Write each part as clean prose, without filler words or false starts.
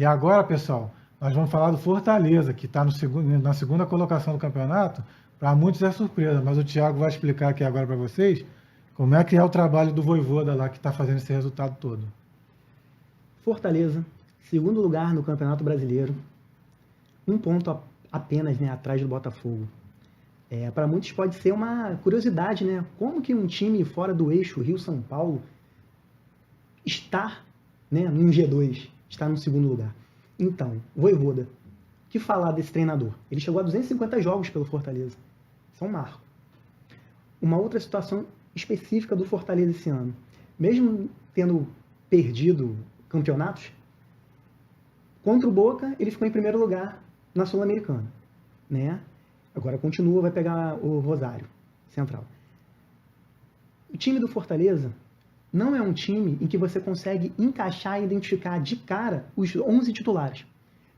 E agora, pessoal, nós vamos falar do Fortaleza, que está na segunda colocação do campeonato. Para muitos é surpresa, mas o Thiago vai explicar aqui agora para vocês como é que é o trabalho do Vojvoda lá, que está fazendo esse resultado todo. Fortaleza, segundo lugar no Campeonato Brasileiro, um ponto apenas, né, atrás do Botafogo. Para muitos pode ser uma curiosidade, né? Como que um time fora do eixo Rio-São Paulo está, né, no G2, está no segundo lugar? Então, Vojvoda, que falar desse treinador? Ele chegou a 250 jogos pelo Fortaleza. Isso é um marco. Uma outra situação específica do Fortaleza esse ano. Mesmo tendo perdido campeonatos, contra o Boca, ele ficou em primeiro lugar na Sul-Americana, né? Agora continua, vai pegar o Rosário Central. O time do Fortaleza não é um time em que você consegue encaixar e identificar de cara os 11 titulares.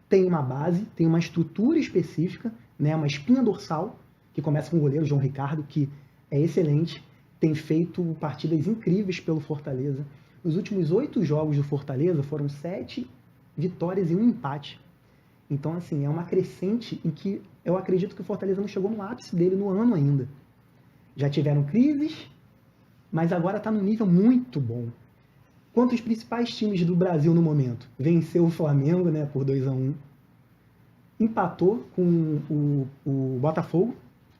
Tem uma base, tem uma estrutura específica, né, uma espinha dorsal, que começa com o goleiro João Ricardo, que é excelente, tem feito partidas incríveis pelo Fortaleza. Os últimos 8 jogos do Fortaleza foram 7 vitórias e 1 empate. Então, assim, é uma crescente em que eu acredito que o Fortaleza não chegou no ápice dele no ano ainda. Já tiveram crises, mas agora está num nível muito bom. Quanto os principais times do Brasil no momento? Venceu o Flamengo, né, por 2-1. Empatou com o Botafogo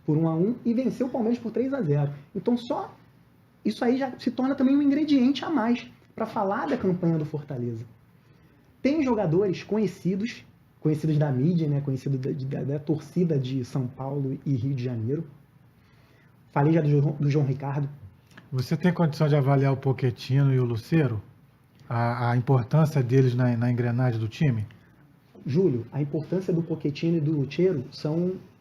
por 1-1 e venceu o Palmeiras por 3-0. Então, só isso aí já se torna também um ingrediente a mais para falar da campanha do Fortaleza. Tem jogadores conhecidos da mídia, né, conhecidos da torcida de São Paulo e Rio de Janeiro. Falei já do João Ricardo. Você tem condição de avaliar o Pochettino e o Lucero? A importância deles na engrenagem do time? Júlio, a importância do Pochettino e do Lucero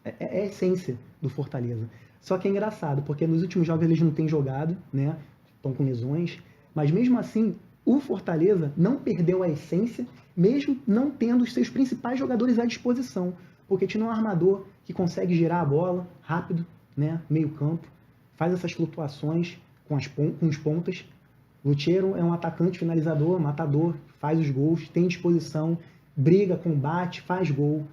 é a essência do Fortaleza. Só que é engraçado, porque nos últimos jogos eles não têm jogado, né? Estão com lesões, mas mesmo assim o Fortaleza não perdeu a essência, mesmo não tendo os seus principais jogadores à disposição. O Pochettino é um armador que consegue girar a bola rápido, né? Meio campo, faz essas flutuações com os pontas. Lucero é um atacante finalizador, matador, faz os gols, tem disposição, briga, combate, faz gol.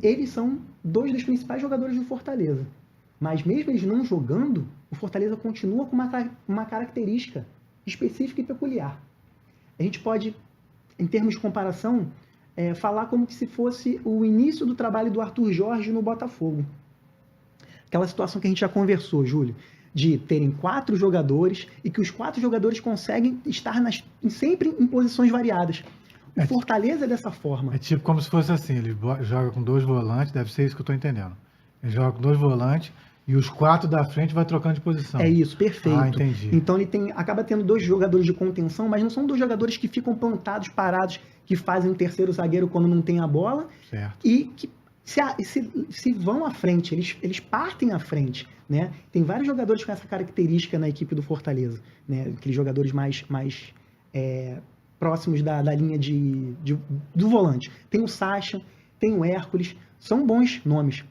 Eles são 2 dos principais jogadores do Fortaleza. Mas mesmo eles não jogando, o Fortaleza continua com uma característica específica e peculiar. A gente pode, em termos de comparação, falar como se fosse o início do trabalho do Arthur Jorge no Botafogo. Aquela situação que a gente já conversou, Júlio, de terem 4 jogadores e que os 4 jogadores conseguem estar sempre em posições variadas. O Fortaleza é dessa forma. É tipo como se fosse assim, ele joga com 2 volantes, deve ser isso que eu estou entendendo. Ele joga com 2 volantes e os 4 da frente vai trocando de posição. É isso, perfeito. Ah, entendi. Então ele acaba tendo 2 jogadores de contenção, mas não são 2 jogadores que ficam plantados, parados, que fazem um terceiro zagueiro quando não tem a bola. Certo. E que se vão à frente, eles partem à frente, né? Tem vários jogadores com essa característica na equipe do Fortaleza, né? Aqueles jogadores mais próximos da linha do volante. Tem o Sacha, tem o Hércules, são bons nomes.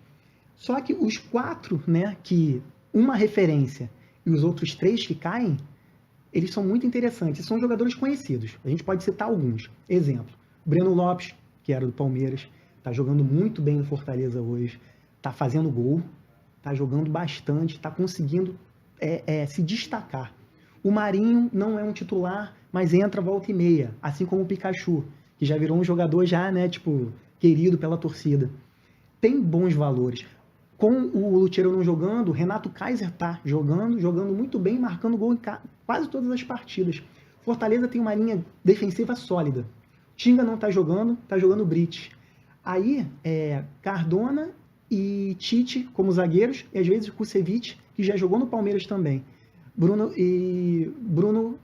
Só que os 4, né, que uma referência e os outros 3 que caem, eles são muito interessantes. São jogadores conhecidos. A gente pode citar alguns. Exemplo, Breno Lopes, que era do Palmeiras, está jogando muito bem no Fortaleza hoje, está fazendo gol, está jogando bastante, está conseguindo se destacar. O Marinho não é um titular, mas entra volta e meia, assim como o Pikachu, que já virou um jogador né, querido pela torcida. Tem bons valores. Com o Lucero não jogando, Renato Kaiser está jogando muito bem, marcando gol em quase todas as partidas. Fortaleza tem uma linha defensiva sólida. Tinga não está jogando o Brits. Aí, Cardona e Tite como zagueiros, e às vezes Kusevich, que já jogou no Palmeiras também. Bruno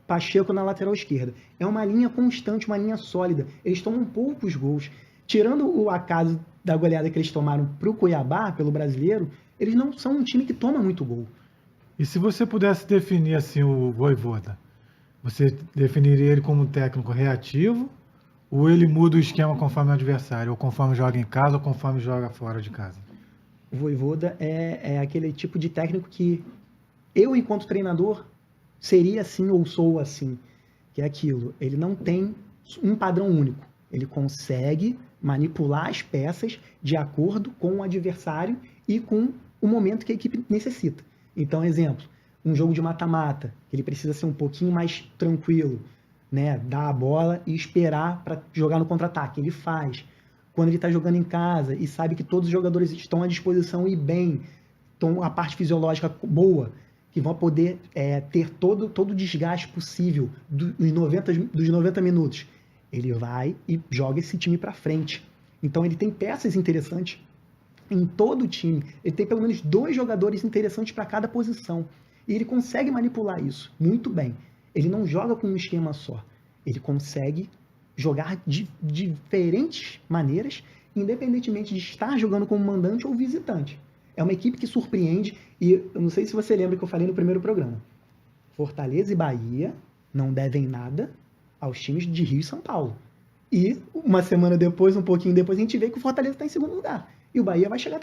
Pacheco na lateral esquerda. É uma linha constante, uma linha sólida. Eles tomam poucos gols. Tirando o acaso da goleada que eles tomaram para o Cuiabá, pelo Brasileiro, eles não são um time que toma muito gol. E se você pudesse definir assim o Vojvoda, você definiria ele como um técnico reativo ou ele muda o esquema conforme o adversário, ou conforme joga em casa ou conforme joga fora de casa? O Vojvoda é aquele tipo de técnico que eu, enquanto treinador, seria assim ou sou assim, que é aquilo. Ele não tem um padrão único. Ele consegue manipular as peças de acordo com o adversário e com o momento que a equipe necessita. Então, exemplo, um jogo de mata-mata, ele precisa ser um pouquinho mais tranquilo, né? Dar a bola e esperar para jogar no contra-ataque. Ele faz. Quando ele está jogando em casa e sabe que todos os jogadores estão à disposição e bem, estão a parte fisiológica boa, que vão poder ter todo o desgaste possível dos 90 minutos, ele vai e joga esse time para frente. Então ele tem peças interessantes em todo o time. Ele tem pelo menos 2 jogadores interessantes para cada posição. E ele consegue manipular isso muito bem. Ele não joga com um esquema só. Ele consegue jogar de diferentes maneiras, independentemente de estar jogando como mandante ou visitante. É uma equipe que surpreende, e eu não sei se você lembra que eu falei no primeiro programa. Fortaleza e Bahia não devem nada aos times de Rio e São Paulo. E uma semana depois, um pouquinho depois, a gente vê que o Fortaleza está em segundo lugar. E o Bahia vai chegar